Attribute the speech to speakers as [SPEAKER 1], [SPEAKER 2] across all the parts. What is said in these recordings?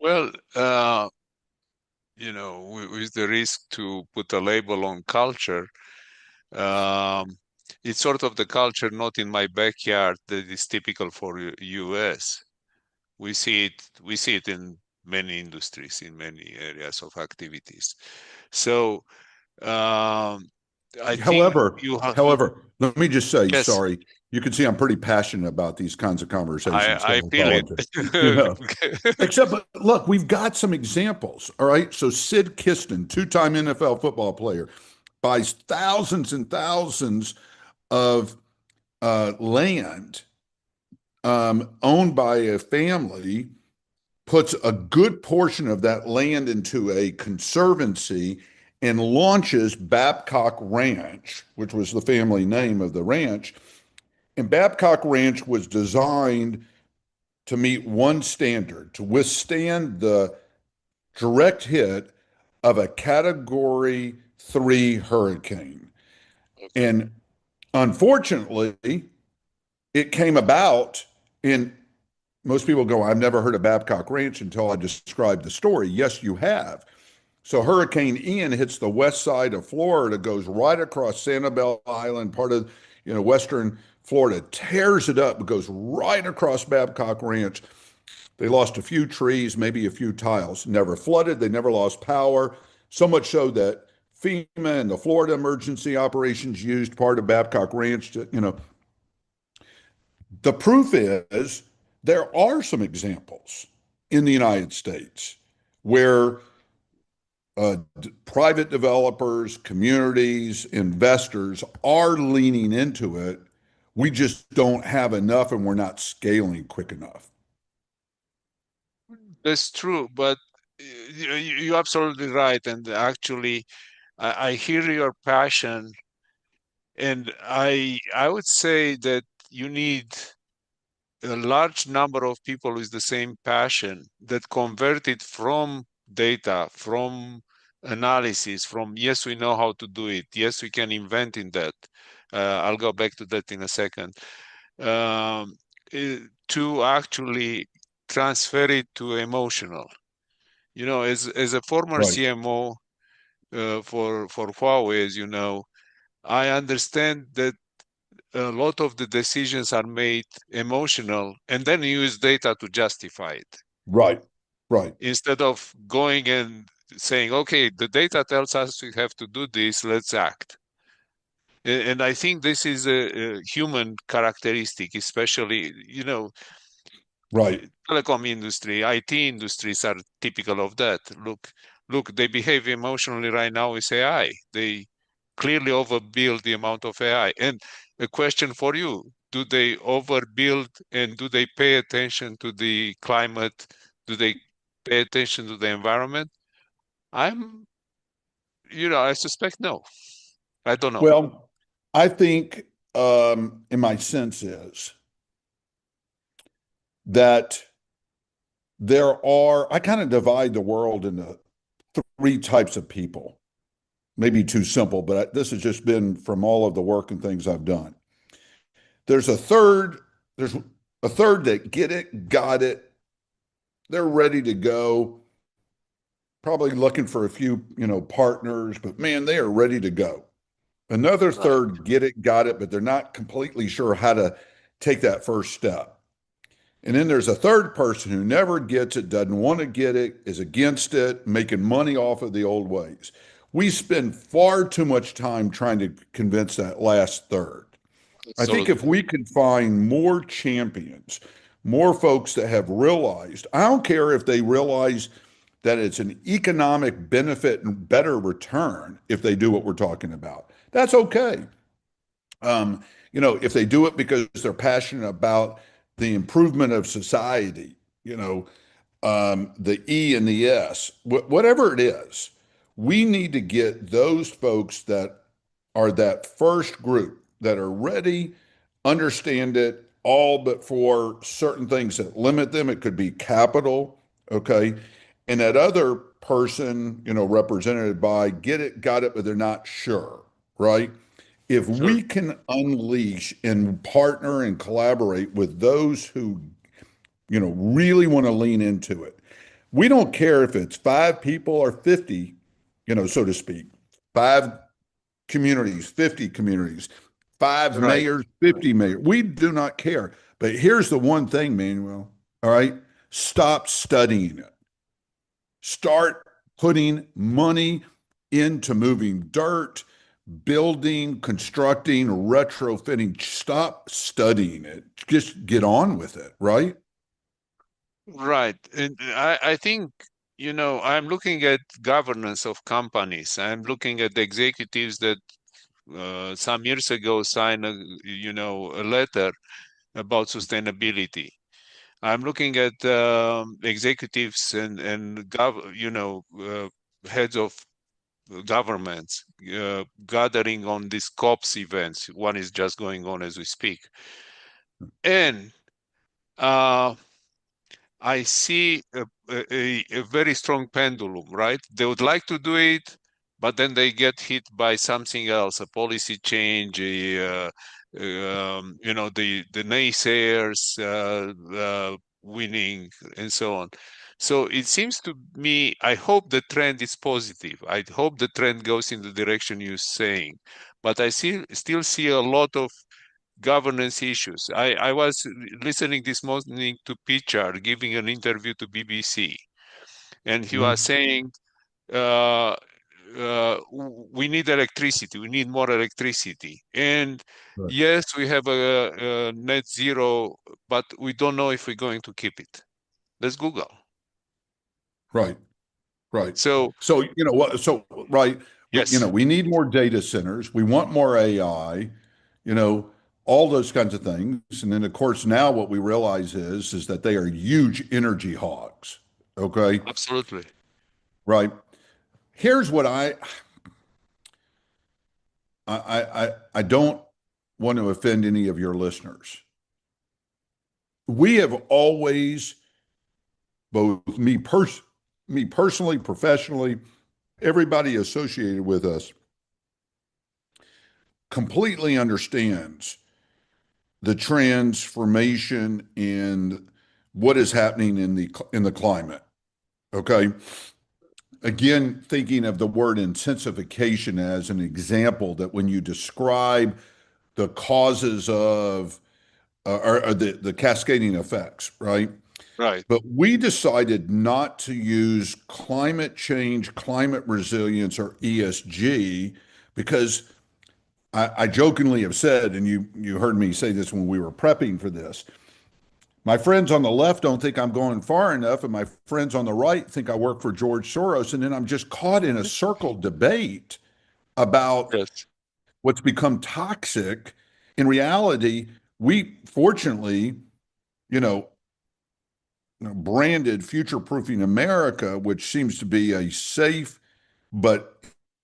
[SPEAKER 1] Well, with the risk to put a label on culture, um, it's sort of the culture not in my backyard that is typical for US. We see it in many industries, in many areas of activities. So I think
[SPEAKER 2] However,
[SPEAKER 1] you have,
[SPEAKER 2] however, let me just say,
[SPEAKER 1] yes,
[SPEAKER 2] sorry, you can see I'm pretty passionate about these kinds of conversations,
[SPEAKER 1] I
[SPEAKER 2] so I
[SPEAKER 1] feel it.
[SPEAKER 2] apologize. You know, except, but look, we've got some examples. All right. So Sid Kiston, two-time NFL football player, buys thousands and thousands of land owned by a family, puts a good portion of that land into a conservancy, and launches Babcock Ranch, which was the family name of the ranch. And Babcock Ranch was designed to meet one standard, to withstand the direct hit of a Category 3 hurricane.
[SPEAKER 1] Okay.
[SPEAKER 2] And unfortunately, it came about in most people go, I've never heard of Babcock Ranch until I described the story. Yes, you have. So Hurricane Ian hits the west side of Florida, goes right across Sanibel Island, part of western Florida, tears it up, goes right across Babcock Ranch. They lost a few trees, maybe a few tiles. Never flooded. They never lost power. So much so that FEMA and the Florida emergency operations used part of Babcock Ranch to. The proof is there are some examples in the United States where private developers, communities, investors are leaning into it. We just don't have enough and we're not scaling quick enough.
[SPEAKER 1] That's true, but you're absolutely right. And actually, I hear your passion, and I would say that you need a large number of people with the same passion that convert it from data, from analysis, from yes, we know how to do it, yes, we can invent in that. I'll go back to that in a second. Um, to actually transfer it to emotional. As a former
[SPEAKER 2] Right.
[SPEAKER 1] CMO for Huawei, as you know, I understand that a lot of the decisions are made emotional and then use data to justify it
[SPEAKER 2] Right. Right.
[SPEAKER 1] instead of going and saying, okay, the data tells us we have to do this, let's act. And I think this is a human characteristic, especially,
[SPEAKER 2] Right.
[SPEAKER 1] telecom industry, IT industries are typical of that. Look, they behave emotionally right now with AI. They clearly overbuild the amount of AI. And a question for you, do they overbuild and do they pay attention to the climate? Do they pay attention to the environment? I'm, I suspect no. I don't know.
[SPEAKER 2] Well, I think, and my sense is that I kind of divide the world into three types of people. Maybe too simple, but this has just been from all of the work and things I've done. There's a third, there's a third that get it, got it, they're ready to go, probably looking for a few, partners, but man, they are ready to go. Another
[SPEAKER 1] Right.
[SPEAKER 2] third get it, got it, but they're not completely sure how to take that first step. And then there's a third person who never gets it, doesn't want to get it, is against it, making money off of the old ways. We spend far too much time trying to convince that last third. I think if
[SPEAKER 1] Absolutely.
[SPEAKER 2] we could find more champions, more folks that have realized, I don't care if they realize that it's an economic benefit and better return if they do what we're talking about. That's okay. If they do it because they're passionate about the improvement of society, the E and the S, whatever it is, we need to get those folks that are that first group that are ready, understand it, all but for certain things that limit them. It could be capital, okay? And that other person, represented by get it, got it, but they're not sure, right? If
[SPEAKER 1] Sure.
[SPEAKER 2] we can unleash and partner and collaborate with those who really want to lean into it, We don't care if it's 5 people or 50, so to speak, 5 communities, 50 communities, five
[SPEAKER 1] Right.
[SPEAKER 2] mayors, 50 mayors. We do not care. But here's the one thing, Manuel. All right. Stop studying it. Start putting money into moving dirt, building, constructing, retrofitting. Stop studying it. Just get on with it, right?
[SPEAKER 1] Right. And I think, I'm looking at governance of companies. I'm looking at the executives that some years ago signed a letter about sustainability. I'm looking at executives and heads of governments gathering on these COPs events. One is just going on as we speak. And uh, I see a very strong pendulum, right? They would like to do it, but then they get hit by something else, a policy change, the naysayers winning, and so on. So it seems to me, I hope the trend is positive. I hope the trend goes in the direction you're saying, but I still see a lot of governance issues. I was listening this morning to Pichar giving an interview to BBC, and he was
[SPEAKER 2] Mhm.
[SPEAKER 1] saying, we need electricity, we need more electricity. And
[SPEAKER 2] Right,
[SPEAKER 1] yes, we have a net zero, but we don't know if we're going to keep it. Let's Google.
[SPEAKER 2] right, right.
[SPEAKER 1] So,
[SPEAKER 2] So, what, so, right,
[SPEAKER 1] yes,
[SPEAKER 2] we need more data centers. We want more AI, you know, all those kinds of things. And then, of course, now what we realize is that they are huge energy hogs. Okay.
[SPEAKER 1] absolutely.
[SPEAKER 2] Right. Here's what I don't want to offend any of your listeners. We have always, both me personally, professionally, everybody associated with us completely understands the transformation in what is happening in the climate. Okay. Again, thinking of the word intensification as an example that when you describe the causes of or the cascading effects, right?
[SPEAKER 1] Right,
[SPEAKER 2] But we decided not to use climate change, climate resilience, or ESG because I jokingly have said, and you heard me say this when we were prepping for this. My friends on the left don't think I'm going far enough, and my friends on the right think I work for George Soros, and then I'm just caught in a circle debate about
[SPEAKER 1] yes,
[SPEAKER 2] what's become toxic. In reality, we fortunately, you know, branded future-proofing America, which seems to be a safe but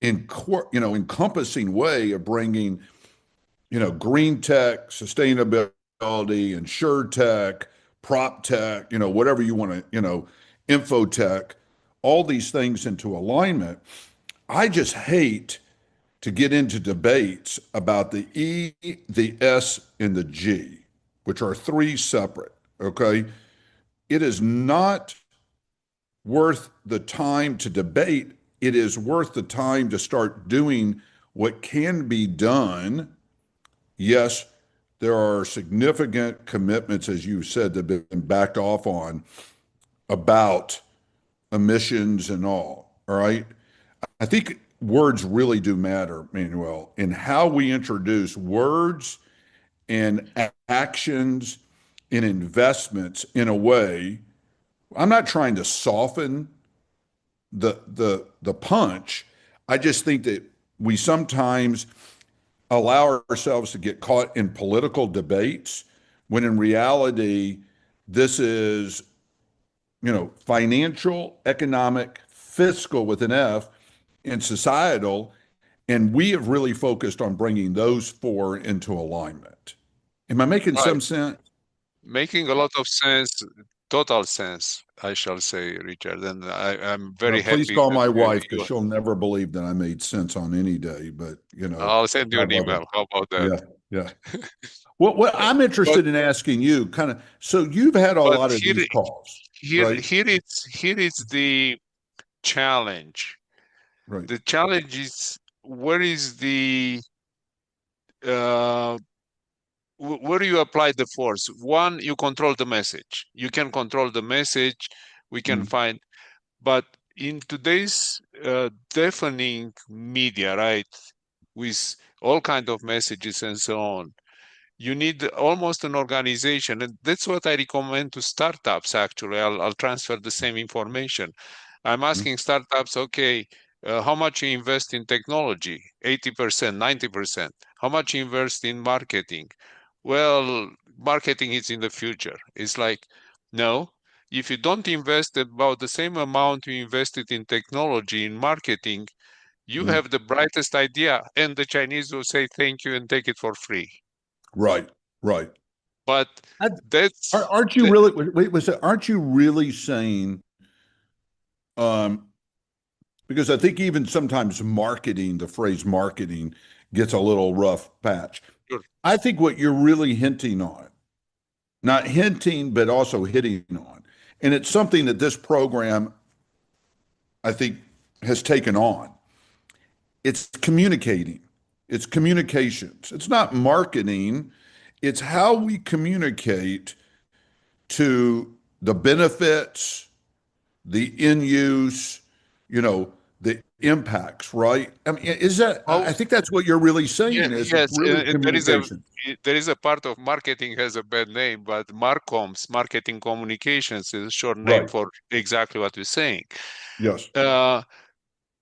[SPEAKER 2] encompassing way of bringing green tech, sustainability, insure tech, prop tech, whatever you want to, info tech, all these things into alignment. I just hate to get into debates about the E, the S, and the G, which are three separate. Okay. It is not worth the time to debate. It is worth the time to start doing what can be done. Yes, there are significant commitments, as you said, that have been backed off on about emissions and all. All right. I think words really do matter, Manuel, in how we introduce words and actions and investments in a way. I'm not trying to soften the punch. I just think that we sometimes allow ourselves to get caught in political debates when in reality this is financial, economic, fiscal with an F, and societal, and we have really focused on bringing those four into alignment. Am I making
[SPEAKER 1] right.
[SPEAKER 2] some sense?
[SPEAKER 1] Making a lot of sense, total sense, I shall say, Richard. And I'm
[SPEAKER 2] Well,
[SPEAKER 1] very
[SPEAKER 2] please
[SPEAKER 1] happy
[SPEAKER 2] call
[SPEAKER 1] that
[SPEAKER 2] my wife because
[SPEAKER 1] you
[SPEAKER 2] she'll never believe that I made sense on any day. But
[SPEAKER 1] I'll send you
[SPEAKER 2] I
[SPEAKER 1] an
[SPEAKER 2] love her.
[SPEAKER 1] email. How about that?
[SPEAKER 2] Yeah, yeah. Well,
[SPEAKER 1] Uh,
[SPEAKER 2] I'm
[SPEAKER 1] But
[SPEAKER 2] interested in asking you, kind of. So you've had a
[SPEAKER 1] but
[SPEAKER 2] lot of
[SPEAKER 1] here
[SPEAKER 2] these calls. right,
[SPEAKER 1] here is the challenge.
[SPEAKER 2] right.
[SPEAKER 1] The challenge is where is the uh, where do you apply the force? One, you control the message. You can control the message. We can
[SPEAKER 2] Mm,
[SPEAKER 1] find, but in today's deafening media, right, with all kind of messages and so on, you need almost an organization, and that's what I recommend to startups. Actually, I'll transfer the same information. I'm
[SPEAKER 2] mm,
[SPEAKER 1] asking startups, okay, how much you invest in technology? 80%, 90%. How much you invest in marketing? Well, marketing is in the future. It's like, no, if you don't invest about the same amount you invested in technology, in marketing, you
[SPEAKER 2] mm.
[SPEAKER 1] have the brightest idea, and the Chinese will say thank you and take it for free.
[SPEAKER 2] Right, right.
[SPEAKER 1] But
[SPEAKER 2] I,
[SPEAKER 1] that's
[SPEAKER 2] aren't you
[SPEAKER 1] the,
[SPEAKER 2] really, wait, aren't you really saying, um, because I think even sometimes marketing, the phrase marketing gets a little rough patch. I think what you're really hinting on, not hinting, but also hitting on, and it's something that this program, I think, has taken on. It's communicating, it's communications. It's not marketing, it's how we communicate to the benefits, the in use, you know, the impacts, right? I mean, is that,
[SPEAKER 1] oh
[SPEAKER 2] I think that's what you're really
[SPEAKER 1] yeah,
[SPEAKER 2] saying is it's
[SPEAKER 1] yes,
[SPEAKER 2] really
[SPEAKER 1] and
[SPEAKER 2] communication.
[SPEAKER 1] there is a part of marketing has a bad name, but Marcoms, marketing communications, is a short name
[SPEAKER 2] Right.
[SPEAKER 1] for exactly what you're saying.
[SPEAKER 2] Yes.
[SPEAKER 1] Uh,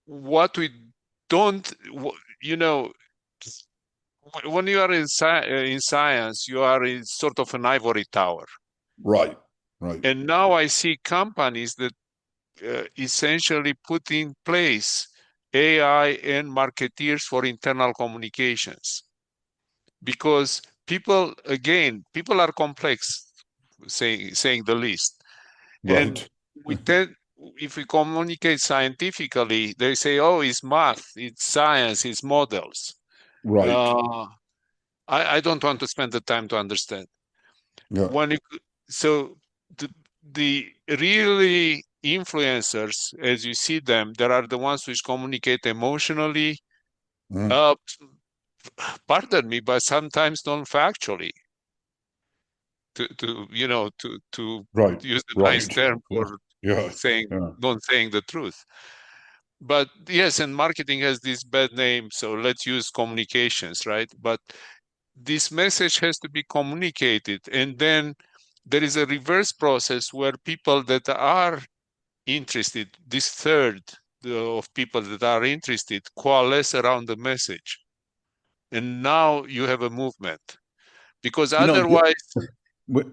[SPEAKER 1] what we don't, you know, when you are in science, you are in sort of an ivory tower.
[SPEAKER 2] Right. Right.
[SPEAKER 1] And now I see companies that essentially put in place AI and marketeers for internal communications because people, again, people are complex, saying the least. And
[SPEAKER 2] Right.
[SPEAKER 1] we tend, if we communicate scientifically, they say, "Oh, it's math, it's science, it's models."
[SPEAKER 2] Right.
[SPEAKER 1] Uh, I don't want to spend the time to understand.
[SPEAKER 2] Yeah.
[SPEAKER 1] When you, so the, the really influencers, as you see them, there are the ones which communicate emotionally,
[SPEAKER 2] Mhm.
[SPEAKER 1] uh, pardon me, but sometimes non-factually, to
[SPEAKER 2] Right.
[SPEAKER 1] use a nice
[SPEAKER 2] Right.
[SPEAKER 1] term
[SPEAKER 2] Yeah.
[SPEAKER 1] for
[SPEAKER 2] Yeah.
[SPEAKER 1] saying
[SPEAKER 2] Yeah.
[SPEAKER 1] not saying the truth. But yes, and marketing has this bad name, so let's use communications, right? But this message has to be communicated, and then there is a reverse process where people that are interested, this third of people that are interested, coalesce around the message. And now you have a movement. Because
[SPEAKER 2] You know,
[SPEAKER 1] otherwise,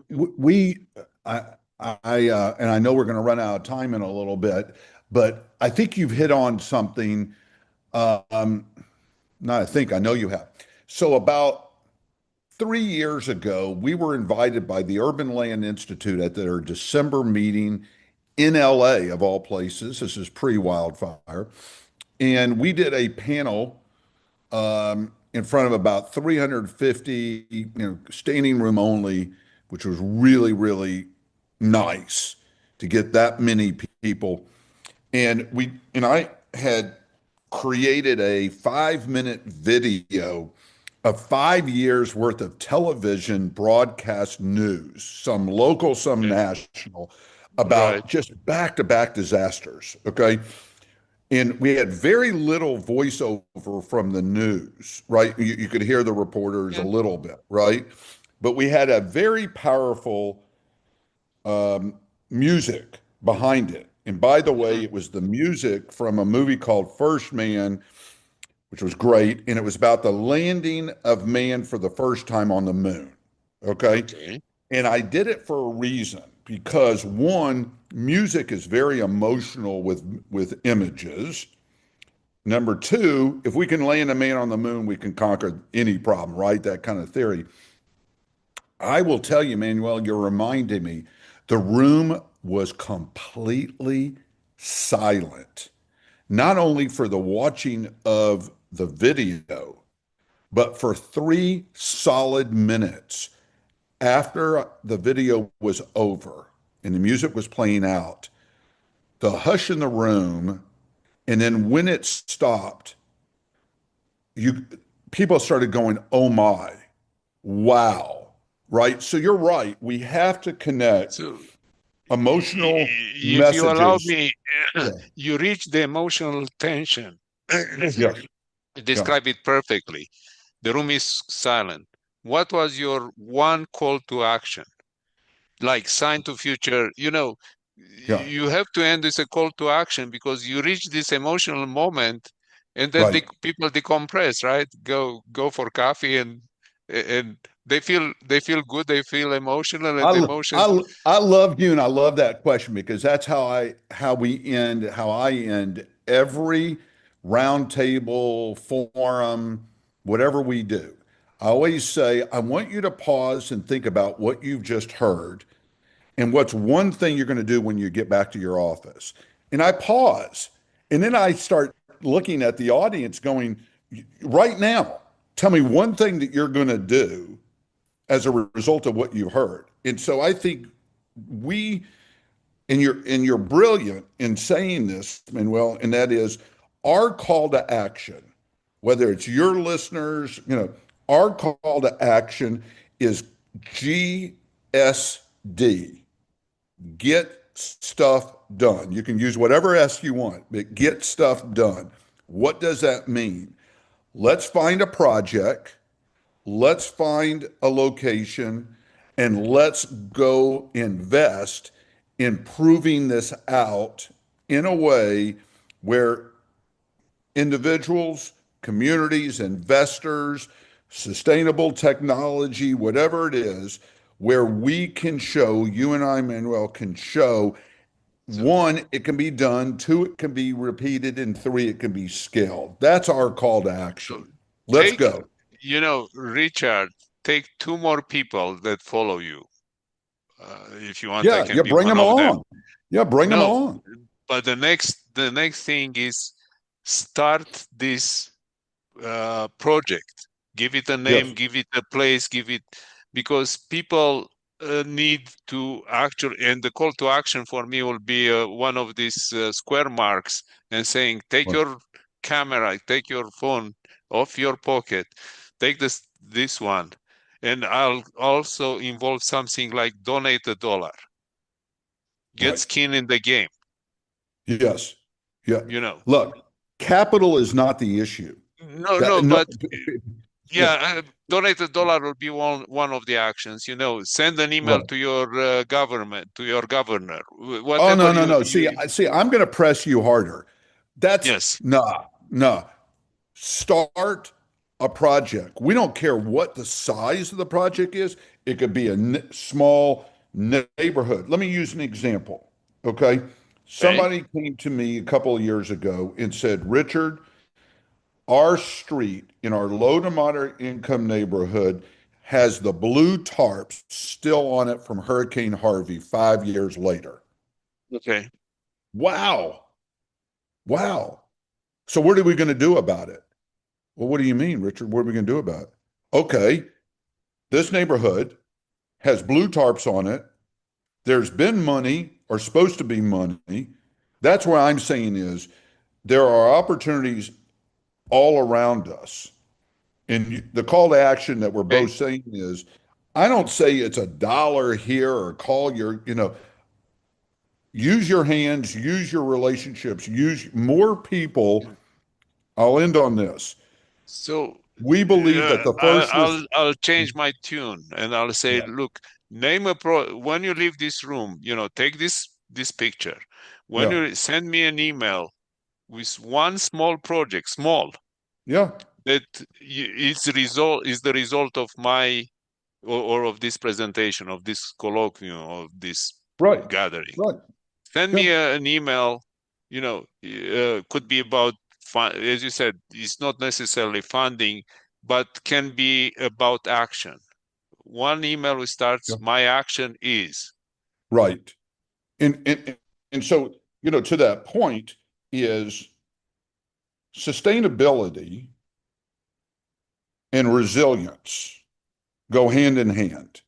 [SPEAKER 2] we and I know we're going to run out of time in a little bit, but I think you've hit on something. Um, Not I think, I know you have. So about 3 years ago, we were invited by the Urban Land Institute at their December meeting in LA, of all places. This is pre-wildfire. And we did a panel in front of about 350, standing room only, which was really, really nice to get that many people. And I had created a 5-minute video of 5 years worth of television broadcast news, some local, some
[SPEAKER 1] okay,
[SPEAKER 2] national,
[SPEAKER 1] right.
[SPEAKER 2] about just back-to-back disasters. Okay. And we had very little voiceover from the news, right? You could hear the reporters a
[SPEAKER 1] Yeah.
[SPEAKER 2] little bit, right? But we had a very powerful music behind it. And by the way,
[SPEAKER 1] Mhm.
[SPEAKER 2] it was the music from a movie called First Man, which was great. And it was about the landing of man for the first time on the moon. Okay.
[SPEAKER 1] Okay.
[SPEAKER 2] And I did it for a reason because one, music is very emotional with images. Number two, if we can land a man on the moon, we can conquer any problem, right? That kind of theory. I will tell you, Manuel, you're reminding me, the room was completely silent, not only for the watching of the video, but for 3 solid minutes after the video was over. and the music was playing out, the hush in the room, and then when it stopped, you people started going, "Oh my, wow." Right? So you're right. We have to connect
[SPEAKER 1] So
[SPEAKER 2] emotional
[SPEAKER 1] if you allow
[SPEAKER 2] messages.
[SPEAKER 1] me,
[SPEAKER 2] Yeah.
[SPEAKER 1] you reach the emotional tension.
[SPEAKER 2] Yes. Yeah.
[SPEAKER 1] Describe it perfectly. The room is silent. What was your one call to action? Like sign to future,
[SPEAKER 2] Yeah.
[SPEAKER 1] you have to end with a call to action because you reach this emotional moment and then the
[SPEAKER 2] Right.
[SPEAKER 1] people decompress, right? Go for coffee and they feel good, they feel emotional and
[SPEAKER 2] I,
[SPEAKER 1] emotion.
[SPEAKER 2] I love you, and I love that question because that's how I end every roundtable forum, whatever we do. I always say, I want you to pause and think about what you've just heard and what's one thing you're going to do when you get back to your office. And I pause, and then I start looking at the audience going, right now, tell me one thing that you're going to do as a result of what you heard. And so I think we, and you're brilliant in saying this, Manuel, and that is our call to action, whether it's your listeners, our call to action is GSD, get stuff done. You can use whatever S you want, but get stuff done. What does that mean? Let's find a project. Let's find a location and let's go invest in proving this out in a way where individuals, communities, investors, sustainable technology, whatever it is, where we can show, you and I, Manuel, can show
[SPEAKER 1] So,
[SPEAKER 2] one, it can be done, two, it can be repeated, and three, it can be scaled. That's our call to
[SPEAKER 1] so
[SPEAKER 2] action. Let's
[SPEAKER 1] take,
[SPEAKER 2] go.
[SPEAKER 1] Richard, take two more people that follow you. If you want, I
[SPEAKER 2] Yeah,
[SPEAKER 1] can
[SPEAKER 2] yeah,
[SPEAKER 1] be
[SPEAKER 2] bring
[SPEAKER 1] one
[SPEAKER 2] them
[SPEAKER 1] of them.
[SPEAKER 2] along. Yeah, bring them
[SPEAKER 1] No,
[SPEAKER 2] along.
[SPEAKER 1] but the next thing is start this project. Give it a name,
[SPEAKER 2] Yes,
[SPEAKER 1] give it a place, give it because people need to actually, and the call to action for me will be one of these square marks and saying, take
[SPEAKER 2] right,
[SPEAKER 1] your camera, take your phone off your pocket, take this one, and I'll also involve something like donate $1, get
[SPEAKER 2] right.
[SPEAKER 1] skin in the game,
[SPEAKER 2] Yes, yeah.
[SPEAKER 1] you know.
[SPEAKER 2] Look, capital is not the issue.
[SPEAKER 1] No,
[SPEAKER 2] That
[SPEAKER 1] no,
[SPEAKER 2] no,
[SPEAKER 1] but
[SPEAKER 2] yeah,
[SPEAKER 1] yeah, donate $1 will be one of the actions. Send an email
[SPEAKER 2] right.
[SPEAKER 1] to your government, to your governor,
[SPEAKER 2] Oh
[SPEAKER 1] whatever
[SPEAKER 2] no, no,
[SPEAKER 1] you
[SPEAKER 2] no. See,
[SPEAKER 1] you.
[SPEAKER 2] I'm going to press you harder. That's
[SPEAKER 1] Yes,
[SPEAKER 2] nah, nah. Start a project. We don't care what the size of the project is. It could be a small neighborhood. Let me use an example. Okay.
[SPEAKER 1] okay,
[SPEAKER 2] Somebody came to me a couple of years ago and said, Richard, our street in our low to moderate income neighborhood has the blue tarps still on it from Hurricane Harvey 5 years later.
[SPEAKER 1] okay,
[SPEAKER 2] Wow. Wow. So what are we going to do about it? Well, what do you mean, Richard? What are we going to do about it? Okay, this neighborhood has blue tarps on it. There's been money or supposed to be money. That's what I'm saying is there are opportunities all around us. And the call to action that we're
[SPEAKER 1] okay.
[SPEAKER 2] both saying is, I don't say it's $1 here or call your, use your hands, use your relationships, use more people. I'll end on this.
[SPEAKER 1] So
[SPEAKER 2] We believe that the
[SPEAKER 1] I,
[SPEAKER 2] first
[SPEAKER 1] I'll change my tune and I'll say,
[SPEAKER 2] yeah,
[SPEAKER 1] look, name a pro. When you leave this room, take this picture. When
[SPEAKER 2] yeah,
[SPEAKER 1] you send me an email with one small project, small,
[SPEAKER 2] yeah,
[SPEAKER 1] that is the result of my or of this presentation, of this colloquium, of this
[SPEAKER 2] right,
[SPEAKER 1] gathering.
[SPEAKER 2] right,
[SPEAKER 1] Send
[SPEAKER 2] yeah,
[SPEAKER 1] me an email. Could be about as you said, it's not necessarily funding, but can be about action. One email which
[SPEAKER 2] yeah,
[SPEAKER 1] starts, "My action is."
[SPEAKER 2] right. And so, to that point is sustainability and resilience go hand in hand.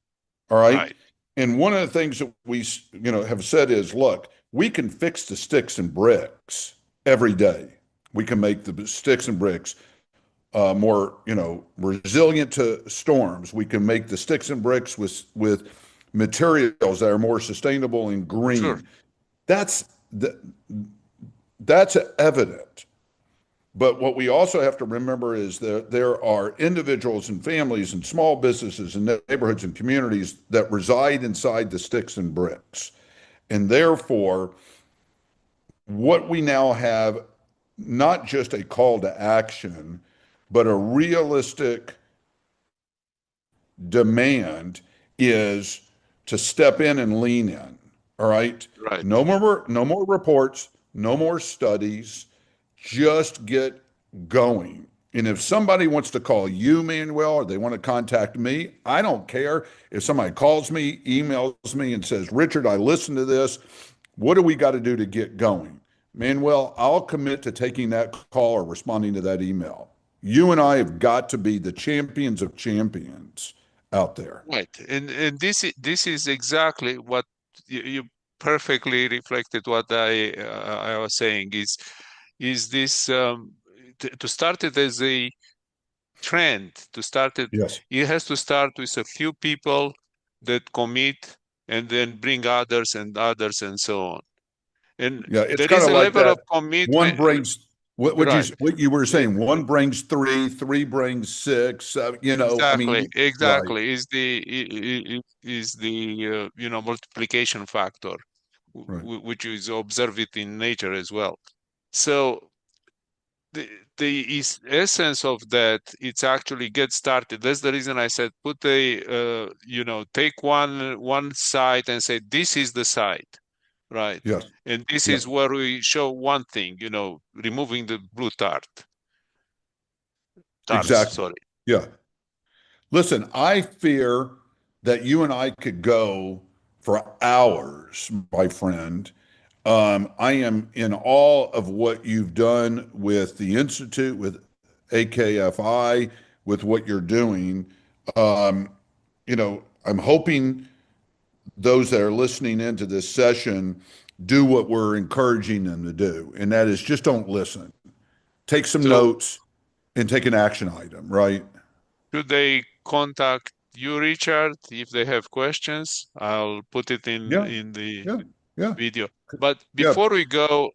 [SPEAKER 2] All right.
[SPEAKER 1] Right.
[SPEAKER 2] And one of the things that we, have said is, look, we can fix the sticks and bricks every day. We can make the sticks and bricks more, resilient to storms. We can make the sticks and bricks with materials that are more sustainable and
[SPEAKER 1] Sure.
[SPEAKER 2] green. That's that's evident. But what we also have to remember is that there are individuals and families and small businesses and neighborhoods and communities that reside inside the sticks and bricks. And therefore, what we now have, not just a call to action, but a realistic demand is to step in and lean in. All right.
[SPEAKER 1] Right.
[SPEAKER 2] No more reports, no more studies. Just get going. And if somebody wants to call you, Manuel, or they want to contact me, I don't care. If somebody calls me, emails me, and says, Richard, I listened to this. What do we got to do to get going? Manuel, I'll commit to taking that call or responding to that email. You and I have got to be the champions of champions out there.
[SPEAKER 1] Right. And this is exactly what you perfectly reflected what I was saying is this to start it as a trend, to start it,
[SPEAKER 2] Yes.
[SPEAKER 1] it has to start with a few people that commit and then bring others and others and so on. And
[SPEAKER 2] Yeah, it's
[SPEAKER 1] there
[SPEAKER 2] kind
[SPEAKER 1] is
[SPEAKER 2] of
[SPEAKER 1] a
[SPEAKER 2] like
[SPEAKER 1] level of
[SPEAKER 2] that. One
[SPEAKER 1] commitment,
[SPEAKER 2] brings
[SPEAKER 1] right?
[SPEAKER 2] what you were
[SPEAKER 1] E-
[SPEAKER 2] saying. One brings three, three brings six. I
[SPEAKER 1] Exactly,
[SPEAKER 2] mean, right,
[SPEAKER 1] exactly. Is the multiplication factor,
[SPEAKER 2] right.
[SPEAKER 1] which is observed in nature as well. So the essence of that, it's actually get started. That's the reason I said put take one side and say this is the side, right?
[SPEAKER 2] Yes,
[SPEAKER 1] And this
[SPEAKER 2] yeah,
[SPEAKER 1] is where we show one thing, removing the blue tarps,
[SPEAKER 2] exactly.
[SPEAKER 1] sorry.
[SPEAKER 2] Yeah. Listen, I fear that you and I could go for hours, my friend. I am in awe of what you've done with the Institute, with AKFI, with what you're doing. Um, I'm hoping those that are listening into this session do what we're encouraging them to do, and that is just don't listen. Take some
[SPEAKER 1] So
[SPEAKER 2] notes and take an action item, right?
[SPEAKER 1] should they contact you, Richard, if they have questions? I'll put it in
[SPEAKER 2] Yeah,
[SPEAKER 1] in the
[SPEAKER 2] yeah, yeah,
[SPEAKER 1] video. But
[SPEAKER 2] yeah.
[SPEAKER 1] before we go,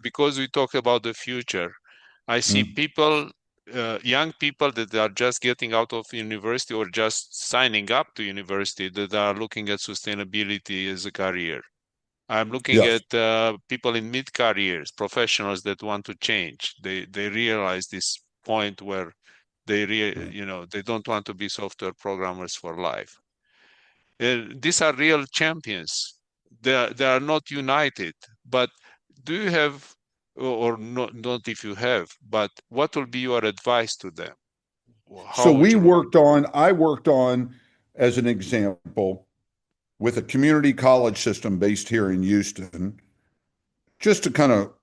[SPEAKER 1] because we talk about the future, I see
[SPEAKER 2] Mm.
[SPEAKER 1] people, young people that are just getting out of university or just signing up to university that are looking at sustainability as a career. I'm looking
[SPEAKER 2] Yes.
[SPEAKER 1] at people in mid-careers, professionals that want to change. They realize this point where
[SPEAKER 2] Right.
[SPEAKER 1] they don't want to be software programmers for life. These are real champions. They are not united. But do you have, or not if you have, but what will be your advice to them?
[SPEAKER 2] So
[SPEAKER 1] How would you?
[SPEAKER 2] I worked on, as an example, with a community college system based here in Houston, just to kind of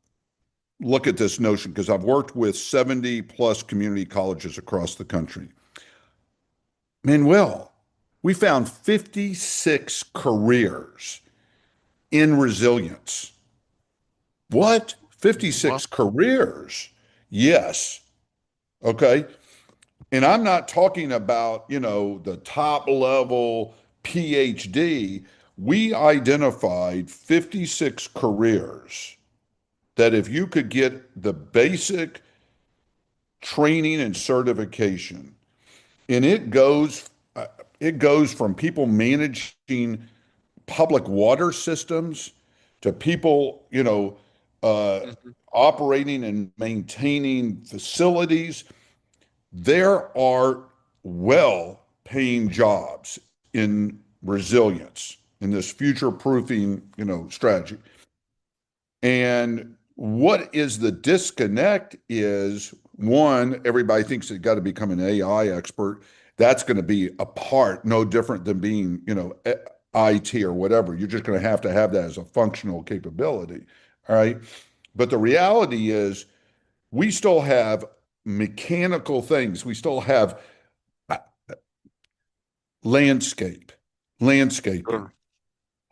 [SPEAKER 2] look at this notion, because I've worked with 70 plus community colleges across the country. Manuel, we found 56 careers in resilience. What?
[SPEAKER 1] Well,
[SPEAKER 2] 56 careers? Yes. Okay. And I'm not talking about, the top level PhD. We identified 56 careers that if you could get the basic training and certification, and it goes from people managing public water systems to people, uh,
[SPEAKER 1] mhm.
[SPEAKER 2] operating and maintaining facilities. There are well paying jobs in resilience in this future proofing, strategy. And what is the disconnect is, one, everybody thinks they've got to become an AI expert. That's going to be a part, no different than being, IT or whatever. You're just going to have that as a functional capability. All right. But the reality is, we still have mechanical things. We still have landscape. Landscaping.
[SPEAKER 1] Sure.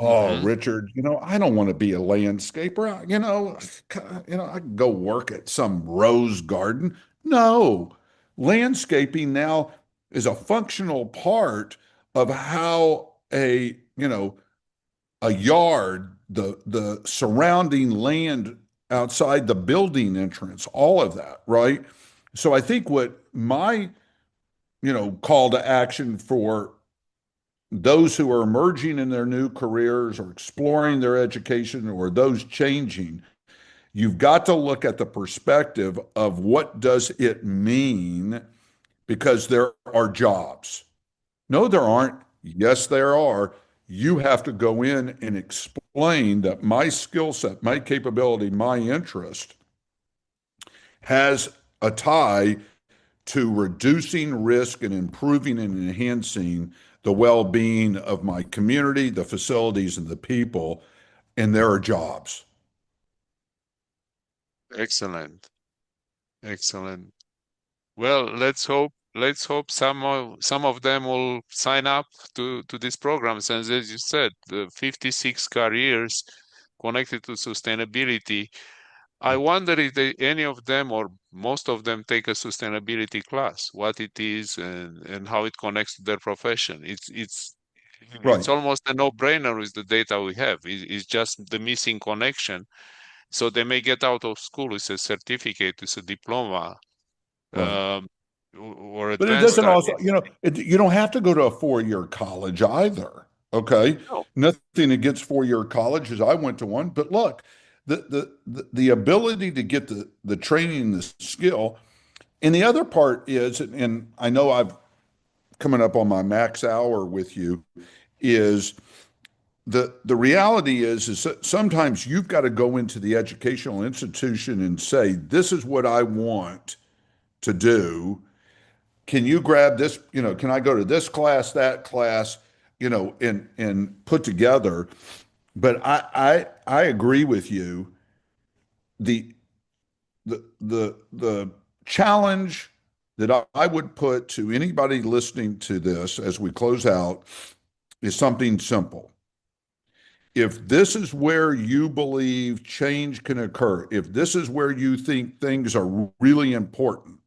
[SPEAKER 2] Oh,
[SPEAKER 1] Mm-hmm.
[SPEAKER 2] Richard, I don't want to be a landscaper. I can go work at some rose garden. No, landscaping now is a functional part of how a yard, the surrounding land outside the building entrance, all of that, right? So I think what my, call to action for those who are emerging in their new careers or exploring their education or those changing, you've got to look at the perspective of what does it mean because there are jobs. No, there aren't. Yes, there are. You have to go in and explain that my skill set, my capability, my interest has a tie to reducing risk and improving and enhancing the well-being of my community, the facilities, and the people. And there are jobs.
[SPEAKER 1] Excellent. Excellent. Well, let's hope some of them will sign up to these programs. And as you said, the 56 careers connected to sustainability. I wonder if any of them or most of them take a sustainability class, what it is and how it connects to their profession. It's
[SPEAKER 2] Right,
[SPEAKER 1] almost a no-brainer with the data we have. It's just the missing connection. So they may get out of school with a certificate, with a diploma,
[SPEAKER 2] right.
[SPEAKER 1] um, or
[SPEAKER 2] But it
[SPEAKER 1] advanced
[SPEAKER 2] doesn't also,
[SPEAKER 1] studies.
[SPEAKER 2] you don't have to go to a four-year college either. Okay.
[SPEAKER 1] No,
[SPEAKER 2] Nothing against four-year colleges. I went to one, but look, the ability to get the training, the skill, and the other part is, and I know I've coming up on my max hour with you, is the reality is that sometimes you've got to go into the educational institution and say, this is what I want to do. Can you grab this? Can I go to this class, that class, and put together? But I agree with you. The the challenge that I would put to anybody listening to this as we close out is something simple. If this is where you believe change can occur, if this is where you think things are really important,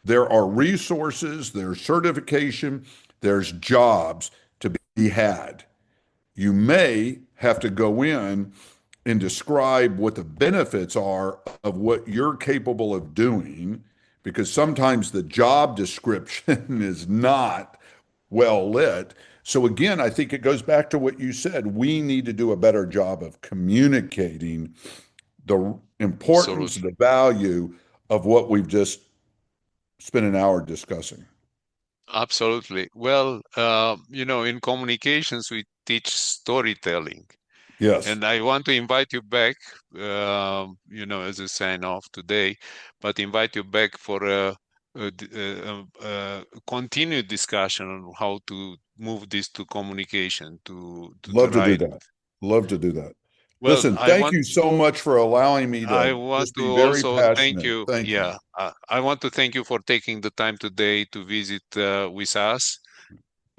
[SPEAKER 2] there are resources, there's certification, there's jobs to be had. You may have to go in and describe what the benefits are of what you're capable of doing, because sometimes the job description is not well lit. So, again, I think it goes back to what you said. We need to do a better job of communicating the importance,
[SPEAKER 1] absolutely.
[SPEAKER 2] the value of what we've just spent an hour discussing.
[SPEAKER 1] Absolutely. Well, in communications, we teach storytelling.
[SPEAKER 2] Yes,
[SPEAKER 1] And I want to invite you back, as a sign off today, but invite you back for a continued discussion on how to move this to communication, to the
[SPEAKER 2] love to do
[SPEAKER 1] right.
[SPEAKER 2] that. Love to do that.
[SPEAKER 1] Well,
[SPEAKER 2] Listen, thank you so much for allowing me
[SPEAKER 1] I
[SPEAKER 2] to
[SPEAKER 1] want
[SPEAKER 2] just
[SPEAKER 1] to
[SPEAKER 2] be very
[SPEAKER 1] also thank
[SPEAKER 2] passionate.
[SPEAKER 1] you.
[SPEAKER 2] Thank you.
[SPEAKER 1] Yeah, I want to thank you for taking the time today to visit with us.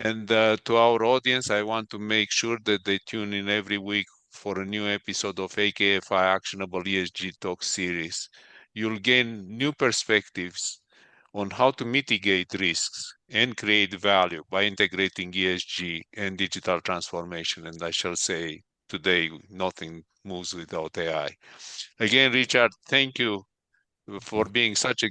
[SPEAKER 1] And to our audience, I want to make sure that they tune in every week for a new episode of AKFI Actionable ESG Talk series. You'll gain new perspectives on how to mitigate risks and create value by integrating ESG and digital transformation. And I shall say today, nothing moves without AI. Again, Richard, thank you for being such a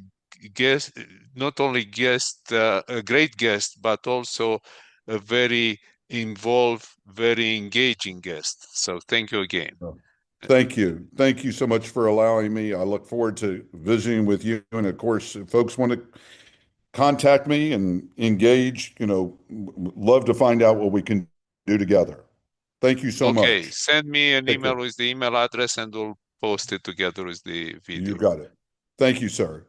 [SPEAKER 1] guest, not only guest, a great guest, but also a very involved, very engaging guest. So thank you again.
[SPEAKER 2] Oh, thank you. Thank you so much for allowing me. I look forward to visiting with you. And of course, if folks want to contact me and engage, love to find out what we can do together. Thank you so
[SPEAKER 1] Okay,
[SPEAKER 2] much.
[SPEAKER 1] send me an
[SPEAKER 2] Take
[SPEAKER 1] email
[SPEAKER 2] care.
[SPEAKER 1] with the email address and we'll post it together with the
[SPEAKER 2] You
[SPEAKER 1] video.
[SPEAKER 2] got it. Thank you, sir.